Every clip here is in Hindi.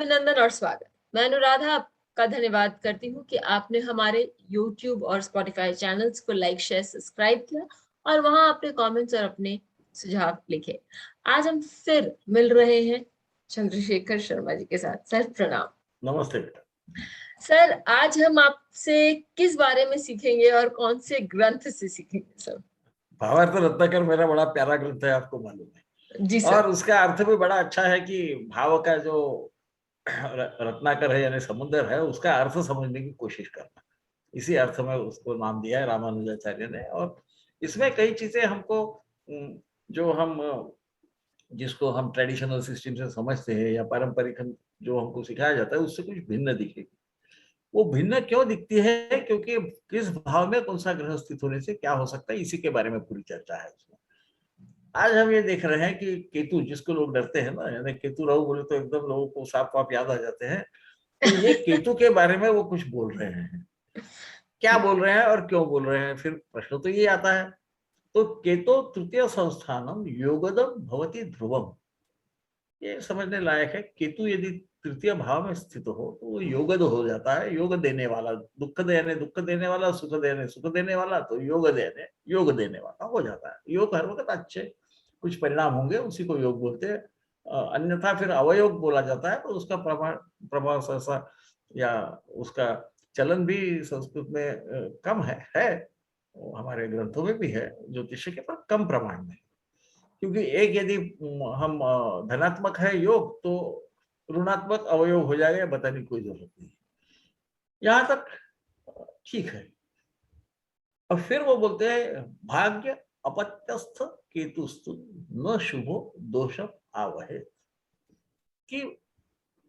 अभिनंदन और स्वागत। मैं अनुराधा आपका धन्यवाद करती हूँ कि आपने हमारे YouTube और Spotify चैनल्स को लाइक, शेयर, सब्सक्राइब किया और वहां अपने कमेंट्स और अपने सुझाव लिखे। आज हम फिर मिल रहे हैं चंद्रशेखर शर्मा जी के साथ। सर प्रणाम। नमस्ते बेटा। सर, आज हम आपसे किस बारे में सीखेंगे और कौन से ग्रंथ से सीखेंगे सर? भावार्थ रत्नाकर मेरा बड़ा प्यारा ग्रंथ है, आपको मालूम है। जी सर। और उसका अर्थ भी बड़ा अच्छा है कि भाव का जो रत्नाकर है यानी समुद्र है, उसका अर्थ समझने की कोशिश करना, इसी अर्थ में उसको नाम दिया है रामानुजाचार्य ने। और इसमें कई चीजें हमको जो हम जिसको हम ट्रेडिशनल सिस्टम से समझते हैं या पारंपरिक जो हमको सिखाया जाता है उससे कुछ भिन्न दिखेगी। वो भिन्न क्यों दिखती है? क्योंकि किस भाव में कौन सा ग्रह स्थित होने से क्या हो सकता है, इसी के बारे में पूरी चर्चा है इसमें। आज हम ये देख रहे हैं कि केतु, जिसको लोग डरते हैं ना, यानी केतु राहु बोले तो एकदम लोगों को सांप वाप याद आ जाते हैं। तो ये केतु के बारे में वो कुछ बोल रहे हैं। क्या बोल रहे हैं और क्यों बोल रहे हैं? फिर प्रश्न तो ये आता है। तो केतो तृतीय संस्थानम योगदम भवति ध्रुवम, ये समझने लायक है। केतु यदि तृतीय भाव में स्थित हो तो वो योगद हो जाता है, योग देने वाला। दुख देने वाला, सुख देने वाला, तो योग देने वाला हो जाता है। योग हर वक्त अच्छे कुछ परिणाम होंगे, उसी को योग बोलते हैं। अन्यथा फिर अवयोग बोला जाता है, तो उसका प्रभाव सहसा या उसका चलन भी संस्कृत में कम है। हमारे ग्रंथों में भी है ज्योतिष के, पर कम प्रमाण में। क्योंकि एक यदि हम धनात्मक है योग, तो ऋणात्मक अवयोग हो जाएगा, बताने की कोई जरूरत नहीं। यहां तक ठीक है। और फिर वो बोलते हैं भाग्य अपत्यस्थ केतुस्तु न शुभो दोषम आवहे, कि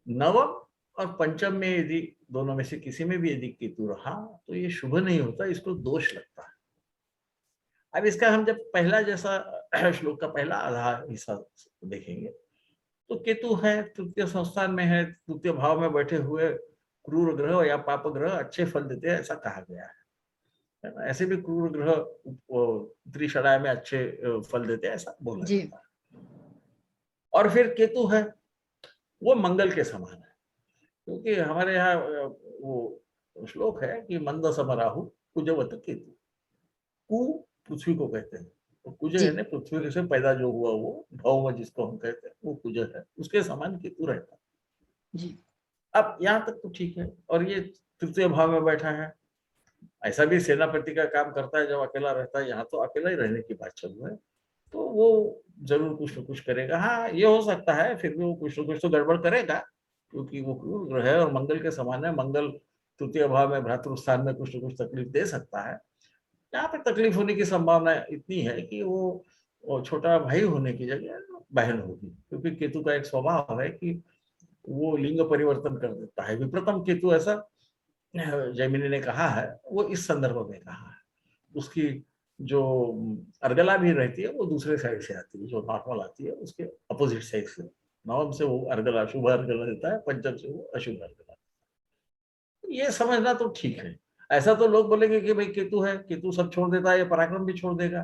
नवम और पंचम में यदि दोनों में से किसी में भी यदि केतु रहा तो ये शुभ नहीं होता, इसको दोष लगता है। अब इसका हम जब पहला जैसा श्लोक का पहला आधा हिस्सा देखेंगे तो केतु है, तृतीय संस्थान में है, तृतीय भाव में बैठे हुए क्रूर ग्रह या पाप ग्रह अच्छे फल देते हैं, ऐसा कहा गया है ना। ऐसे भी क्रूर ग्रह त्रिशराय में अच्छे फल देते हैं, ऐसा बोला जाता है। और फिर केतु है, वो मंगल के समान है। क्योंकि हमारे यहाँ वो श्लोक है कि मंद सम राहु कुजवत केतु। कु पृथ्वी को कहते हैं, तो कुज है ना, पृथ्वी से पैदा जो हुआ वो भौम जिसको हम कहते हैं, वो कुज है, उसके समान केतु रहता है जी। अब यहाँ तक तो ठीक है। और ये तृतीय भाव में बैठा है, ऐसा भी सेनापति का काम करता है जब अकेला रहता है। यहाँ तो अकेला ही रहने की बात चल रही है, तो वो जरूर कुछ न कुछ करेगा। हाँ, ये हो सकता है फिर भी वो कुछ न कुछ तो गड़बड़ करेगा, क्योंकि वो क्रूर ग्रह है और मंगल के समान है। मंगल तृतीय भाव में भ्रातृ स्थान में कुछ न कुछ तकलीफ दे सकता है। यहाँ पे तकलीफ होने की संभावना इतनी है कि वो छोटा भाई होने की जगह बहन होगी, क्योंकि केतु का एक स्वभाव है कि वो लिंग परिवर्तन कर देता है। विप्रतम केतु, ऐसा जैमिनी ने कहा है, वो इस संदर्भ में कहा है। उसकी जो अर्गला भी रहती है वो दूसरे साइड से आती है, जो नॉर्मल आती है उसके अपोजिट साइड से। नवम से वो अर्गला शुभ अर्गला देता है, पंचम से वो अशुभ अर्गला। ये समझना तो ठीक है। ऐसा तो लोग बोलेंगे कि भाई केतु है, केतु सब छोड़ देता है, ये पराक्रम भी छोड़ देगा,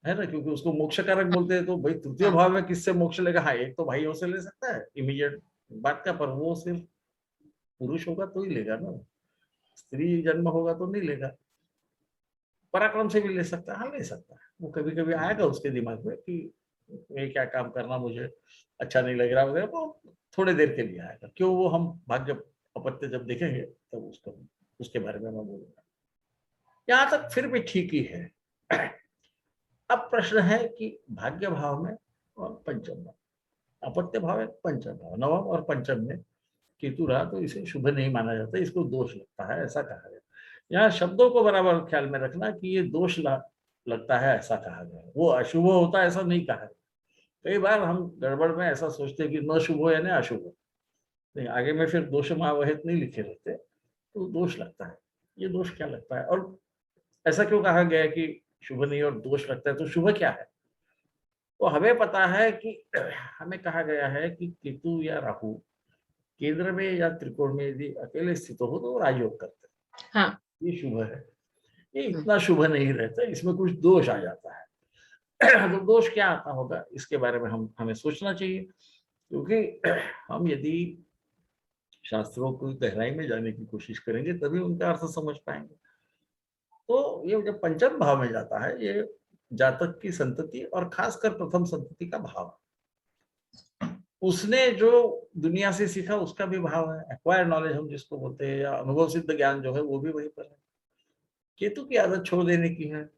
है ना, क्योंकि उसको मोक्ष कारक बोलते हैं। तो भाई तृतीय भाव में किससे मोक्ष लेगा? हाँ, एक तो भाइयों से ले सकता है इमीडिएट बात का, पर वो सिर्फ पुरुष होगा तो ही लेगा ना, स्त्री जन्म होगा तो नहीं लेगा। पराक्रम से भी ले सकता है, हाँ ले सकता है। वो कभी कभी आएगा उसके दिमाग में कि ये क्या काम करना मुझे अच्छा नहीं लग रहा वगैरह, वो थोड़े देर के लिए आएगा। क्यों, वो हम भाग्य अपत्य जब देखेंगे तब उसके बारे में मैं बोलूंगा। यहाँ तक फिर भी ठीक ही है। अब प्रश्न है कि भाग्य भाव में और पंचम में, अपत्य भाव है, पंचम भाव, नवम और पंचम में केतु रहा तो इसे शुभ नहीं माना जाता, इसको दोष लगता है, ऐसा कहा गया। यहाँ शब्दों को बराबर ख्याल में रखना कि ये दोष लगता है, ऐसा कहा गया। वो अशुभ होता है ऐसा नहीं कहा गया। कई बार हम गड़बड़ में ऐसा सोचते हैं कि न शुभ हो यानी अशुभ, नहीं आगे में फिर दोष महावहित नहीं लिखे रहते, तो दोष लगता है। ये दोष क्या लगता है और ऐसा क्यों कहा गया है कि शुभ नहीं और दोष लगता है? तो शुभ क्या है? तो हमें पता है कि हमें कहा गया है कि केतु या राहु केंद्र में या त्रिकोण में यदि अकेले स्थित हो तो राजयोग करते हैं। हाँ, ये शुभ है। ये इतना शुभ नहीं रहता, इसमें कुछ दोष आ जाता है। तो दोष क्या आता होगा इसके बारे में हमें सोचना चाहिए। क्योंकि हम यदि शास्त्रों की गहराई में जाने की कोशिश करेंगे, तभी उनका अर्थ समझ पाएंगे। तो ये जब पंचम भाव में जाता है, ये जातक की संतति और खासकर प्रथम संतति का भाव, उसने जो दुनिया से सीखा उसका भी भाव है, एक्वायर्ड नॉलेज हम जिसको बोलते हैं, या अनुभव सिद्ध ज्ञान जो है वो भी वहीं पर है। केतु की आदत छोड़ देने की है,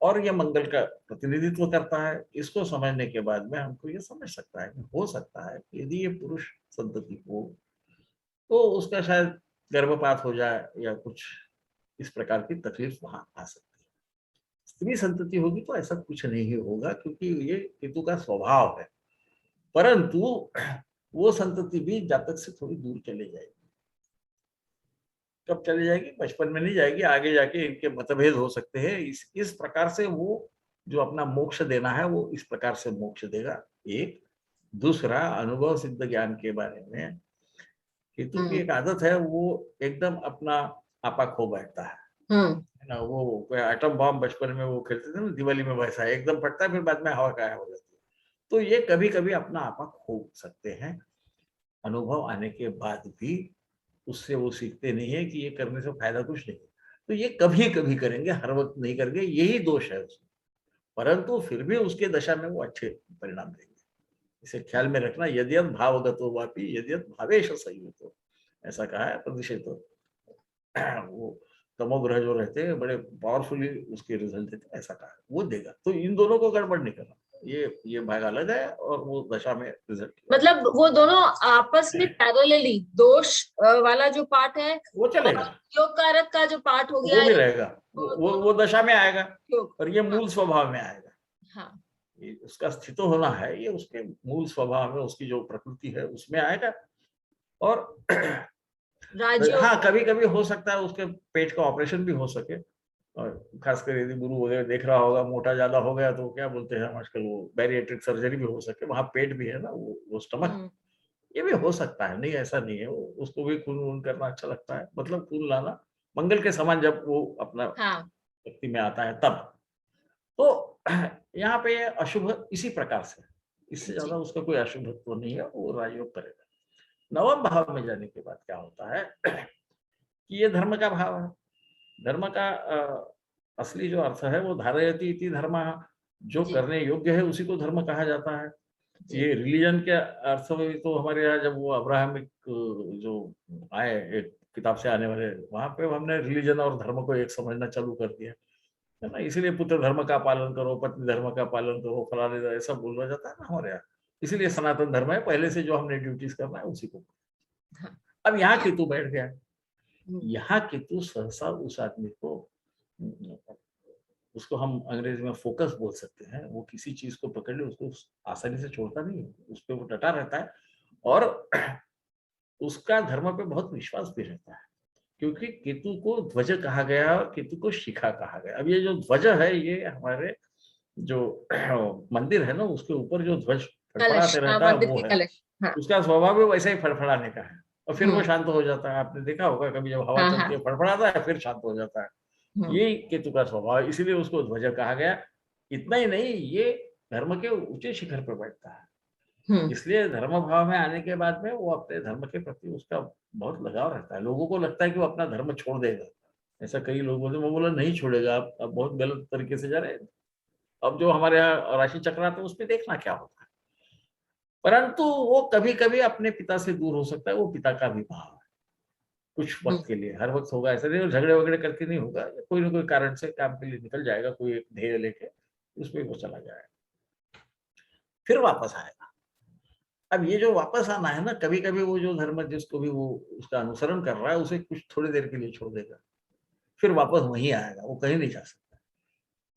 और यह मंगल का प्रतिनिधित्व करता है। इसको समझने के बाद में हमको ये समझ सकता है कि हो सकता है कि यदि ये पुरुष संतति हो तो उसका शायद गर्भपात हो जाए या कुछ इस प्रकार की तकलीफ वहां आ सकती है। स्त्री संतति होगी तो ऐसा कुछ नहीं होगा, क्योंकि ये केतु का स्वभाव है। परंतु वो संतति भी जातक से थोड़ी दूर चले जाएगी। कब चले जाएगी? बचपन में नहीं जाएगी, आगे जाके इनके मतभेद हो सकते हैं। इस प्रकार से वो जो अपना मोक्ष देना है वो इस प्रकार से मोक्ष देगा। एक दूसरा, अनुभव सिद्ध ज्ञान के बारे में केतु की एक आदत है, वो एकदम अपना आपा खो बैठता है ना। वो कोई एटम बॉम्ब बचपन में वो खेलते थे ना दिवाली में, वैसा है, एकदम फटता है फिर बाद में हवा का हो जाती है। तो ये कभी कभी अपना आपा खो सकते हैं। अनुभव आने के बाद भी उससे वो सीखते नहीं है कि ये करने से फायदा कुछ नहीं। तो ये कभी कभी करेंगे, हर वक्त नहीं करेंगे, यही दोष है उसमें। परंतु फिर भी उसके दशा में वो अच्छे परिणाम देंगे। इसे ख्याल में रखना, यद्यत भावगतो वापि यद्यत भावेश संयुतो, ऐसा कहा है प्रतिषेध। वो तमोग्रह जो रहते हैं बड़े पावरफुली उसके रिजल्ट देते हैं, ऐसा कहा है, वो देगा। तो इन दोनों को गड़बड़ नहीं करना, ये भाग अलग है और वो दशा में रिजल्ट, मतलब वो दोनों आपस में पैरेलली, दोष वाला जो पार्ट है वो चलेगा, योग कारक का जो पार्ट हो गया वो भी है रहेगा, वो दशा में आएगा और ये मूल स्वभाव में आएगा। हाँ, ये उसका स्थित होना है, ये उसके मूल स्वभाव में, उसकी जो प्रकृति है उसमें आएगा। और हाँ, कभी कभी हो सकता है उसके पेट का ऑपरेशन भी हो सके, और खासकर यदि गुरु वगैरह देख रहा होगा, मोटा ज्यादा हो गया तो क्या बोलते हैं आजकल, वो बैरिएट्रिक सर्जरी भी हो सके, वहां पेट भी है ना, वो स्टमक, ये भी हो सकता है, नहीं ऐसा नहीं है। उसको भी खून वून करना अच्छा लगता है, मतलब खून लाना मंगल के समान जब वो अपना व्यक्ति में आता है तब। तो यहाँ पे अशुभ इसी प्रकार से, इससे ज्यादा उसका कोई अशुभत्व तो नहीं है, वो राजयोग करेगा। नवम भाव में जाने के बाद क्या होता है कि ये धर्म का भाव है। धर्म का असली जो अर्थ है वो धारयति इति धर्म, जो करने योग्य है उसी को धर्म कहा जाता है। ये रिलीजन के अर्थ में तो हमारे यहाँ जब वो अब्राहमिक जो आए एक किताब से आने वाले, वहां पे हमने रिलीजन और धर्म को एक समझना चालू कर दिया है ना। इसलिए पुत्र धर्म का पालन करो, पत्नी धर्म का पालन करो, फलाने ऐसा बोला जाता है ना हमारे यहाँ। इसलिए सनातन धर्म है, पहले से जो हमने ड्यूटीज करना है उसी को। अब यहाँ केतु बैठ गया, यहाँ केतु सहसा उस आदमी को, उसको हम अंग्रेजी में फोकस बोल सकते हैं, वो किसी चीज को पकड़ ले उसको आसानी से छोड़ता नहीं है, उस पर वो डटा रहता है। और उसका धर्म पे बहुत विश्वास भी रहता है, क्योंकि केतु को ध्वज कहा गया और केतु को शिखा कहा गया। अब ये जो ध्वज है, ये हमारे जो मंदिर है ना, उसके ऊपर जो ध्वज फड़फड़ाते रहता है वो है, उसका स्वभाव भी वैसा ही फड़फड़ाने का है, और फिर वो शांत हो जाता है। आपने देखा होगा कभी जब हवा चलती है फड़फड़ाता है फिर शांत हो जाता है, ये केतु का स्वभाव है, इसीलिए उसको ध्वज कहा गया। इतना ही नहीं, ये धर्म के ऊंचे शिखर पर बैठता है, इसलिए धर्म भाव में आने के बाद में वो अपने धर्म के प्रति उसका बहुत लगाव रहता है। लोगों को लगता है कि वो अपना धर्म छोड़ देगा, ऐसा कई लोग बोलते, वो बोला नहीं छोड़ेगा, आप बहुत गलत तरीके से जा रहे हैं। अब जो हमारे यहाँ राशि चक्र आता है उस पर देखना क्या होता है। परंतु वो कभी कभी अपने पिता से दूर हो सकता है, वो पिता का भी भाव है, कुछ वक्त के लिए, हर वक्त होगा ऐसा नहीं, झगड़े वगड़े करके नहीं होगा, कोई ना कोई कारण से काम के लिए निकल जाएगा, कोई एक ध्येय लेके उसमें वो चला जाएगा, फिर वापस आएगा। अब ये जो वापस आना है ना, कभी कभी वो जो धर्म जिसको भी वो उसका अनुसरण कर रहा है उसे कुछ थोड़ी देर के लिए छोड़ देगा, फिर वापस वहीं आएगा, वो कहीं नहीं जा सकता।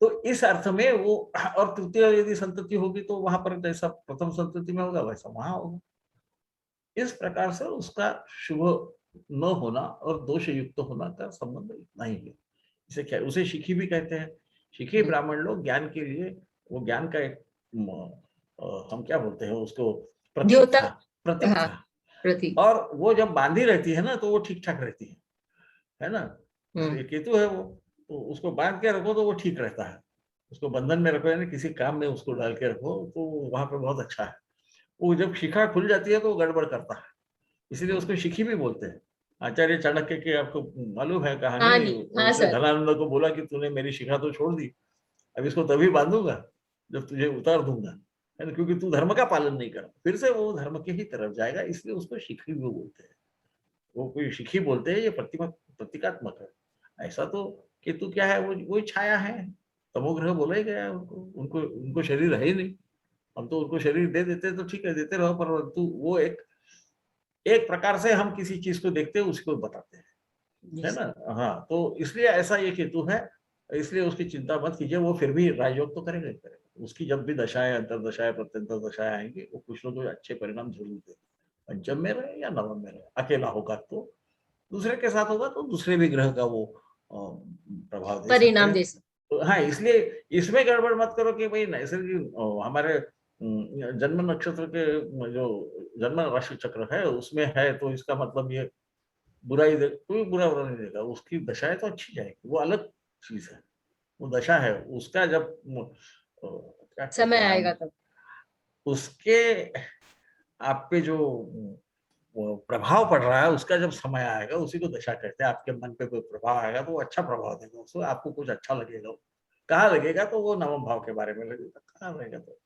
तो इस अर्थ में वो, और तृतीय यदि संतति होगी तो वहां पर जैसा प्रथम संतति में होगा वैसा वहां होगा। इस प्रकार से उसका शुभ न होना और दोष युक्त होना का संबंध इतना ही है। इसे क्या, उसे शिखी भी कहते हैं। शिखी ब्राह्मण लोग ज्ञान के लिए, वो ज्ञान का एक हम क्या बोलते हैं उसको, प्रतीक था। और वो जब बांधी रहती है ना तो वो ठीक ठाक रहती है ना। केतु है वो, तो उसको बांध के रखो तो वो ठीक रहता है, उसको बंधन में रखो यानी किसी काम में उसको डाल के रखो तो वहां पे बहुत अच्छा है। वो जब शिखा खुल जाती है तो वो गड़बड़ करता है, इसलिए उसको शिखी भी बोलते हैं। आचार्य चाणक्य की आपको मालूम है कहानी, कहानी, हाँ उसने सर। धनानंद को बोला कि तूने मेरी शिखा तो छोड़ दी, अब इसको तभी बांधूंगा जब तुझे उतार दूंगा, है ना, क्योंकि तू धर्म का पालन नहीं कर, फिर से वो धर्म के ही तरफ जाएगा, इसलिए उसको शिखी भी बोलते हैं। वो कोई शिखी बोलते हैं, ये प्रतीकात्मक है। ऐसा तो केतु क्या है, वो वही छाया है, तमोग्रह बोला ही गया है उनको, उनको शरीर है ही नहीं। हम तो उनको शरीर दे देते तो ठीक है, देते रहो, परंतु वो एक प्रकार से हम किसी चीज को देखते हैं उसको बताते हैं, है ना। हाँ, तो इसलिए ऐसा ये केतु है, इसलिए उसकी चिंता मत कीजिए, वो फिर भी राजयोग तो करेगा ही करेगा। उसकी जब भी दशाएं, अंतरदशाएं, प्रत्यंतर दशाएं आएंगी, वो कुछ ना कुछ अच्छे परिणाम जरूर देगा। पंचम में रहे या नवम में रहे, अकेला होगा तो, दूसरे के साथ होगा तो दूसरे भी ग्रह का वो प्रभाव दे सकते परिणाम हैं। दे सकते। तो हाँ, इसलिए इसमें गड़बड़ मत करो कि भाई नैसर्गिक हमारे जन्म नक्षत्र के जो जन्म राशि चक्र है उसमें है तो इसका मतलब ये बुराई दे, कोई बुरा नहीं देगा, उसकी दशाएं तो अच्छी जाएगी, वो अलग चीज है, वो दशा है उसका। जब क्या कहते समय हैं आएगा हम, तब उसके आप पे जो वो प्रभाव पड़ रहा है उसका जब समय आएगा, उसी को दशा कहते हैं। आपके मन पे कोई प्रभाव आएगा तो वो अच्छा प्रभाव देगा, उसको आपको कुछ अच्छा लगेगा। कहाँ लगेगा, तो वो नवम भाव के बारे में लगेगा। कहाँ लगेगा, तो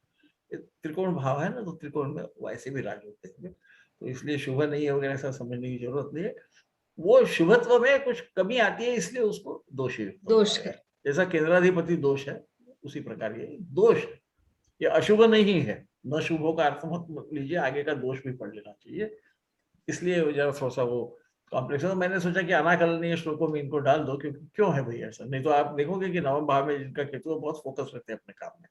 त्रिकोण भाव है ना, तो त्रिकोण में वैसे भी राज होते हैं, तो इसलिए शुभ नहीं है वगैरह ऐसा समझने की जरूरत नहीं है। वो शुभत्व में कुछ कमी आती है, इसलिए उसको दोष युक्त दोष बताया है। है। जैसा केंद्राधिपति दोष है, उसी प्रकार ये दोष है, ये अशुभ नहीं है। न शुभों का अर्थ मत लीजिए, आगे का दोष भी पढ़ लेना चाहिए, इसलिए जरा थोड़ा सा वो कॉम्प्लेक्स है। तो मैंने सोचा कि अनाकलनीय श्लोकों में इनको डाल दो, क्योंकि क्यों है भाई ऐसा, नहीं तो आप देखोगे कि नवम भाव में जिनका केतु बहुत फोकस रहते हैं अपने काम में।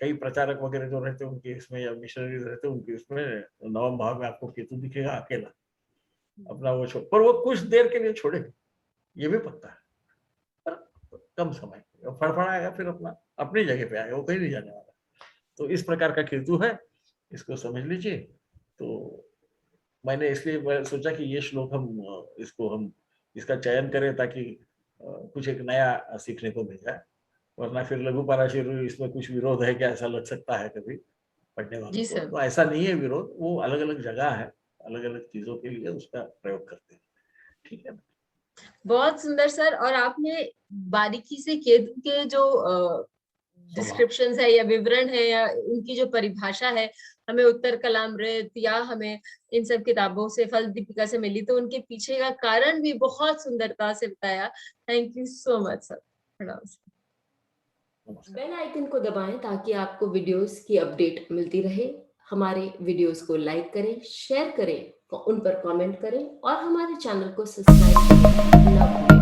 कई प्रचारक वगैरह जो रहते हैं उनके इसमें, या मिशनरीज रहते हैं उनके इसमें, नवम भाव में आपको केतु दिखेगा अकेला, अपना वो छोड़, पर वो कुछ देर के लिए छोड़ेगा, ये भी पक्का है, पर कम समय, फड़फड़ाएगा फिर अपना अपनी जगह पे आएगा, वो कहीं नहीं जाने वाला। तो इस प्रकार का केतु है, इसको समझ लीजिए। तो मैंने इसलिए सोचा कि ये श्लोक हम इसका चयन करें, ताकि कुछ एक नया सीखने को मिल जाए, वरना फिर लघु पराशर इसमें कुछ विरोध है क्या, ऐसा लग सकता है कभी पढ़ने वालों जी को। सर। तो ऐसा नहीं है विरोध, वो अलग अलग जगह है, अलग अलग चीजों के लिए उसका प्रयोग करते हैं, ठीक है ना। बहुत सुंदर सर। और आपने बारीकी से केतु के जो स्वभाव, डिस्क्रिप्शंस है या विवरण है या उनकी जो परिभाषा है, हमें उत्तर कलामृत या हमें इन सब किताबों से, फल दीपिका से मिली, तो उनके पीछे का कारण भी बहुत सुंदरता से बताया। Thank you so much sir. प्रणाम। नमस्कार। बेल आइकन को दबाएं ताकि आपको वीडियोस की अपडेट मिलती रहे। हमारे वीडियोस को लाइक करें, शेयर करें, उन पर कमेंट करें और हमारे चैनल को सब्सक्राइब करना ना भूलें।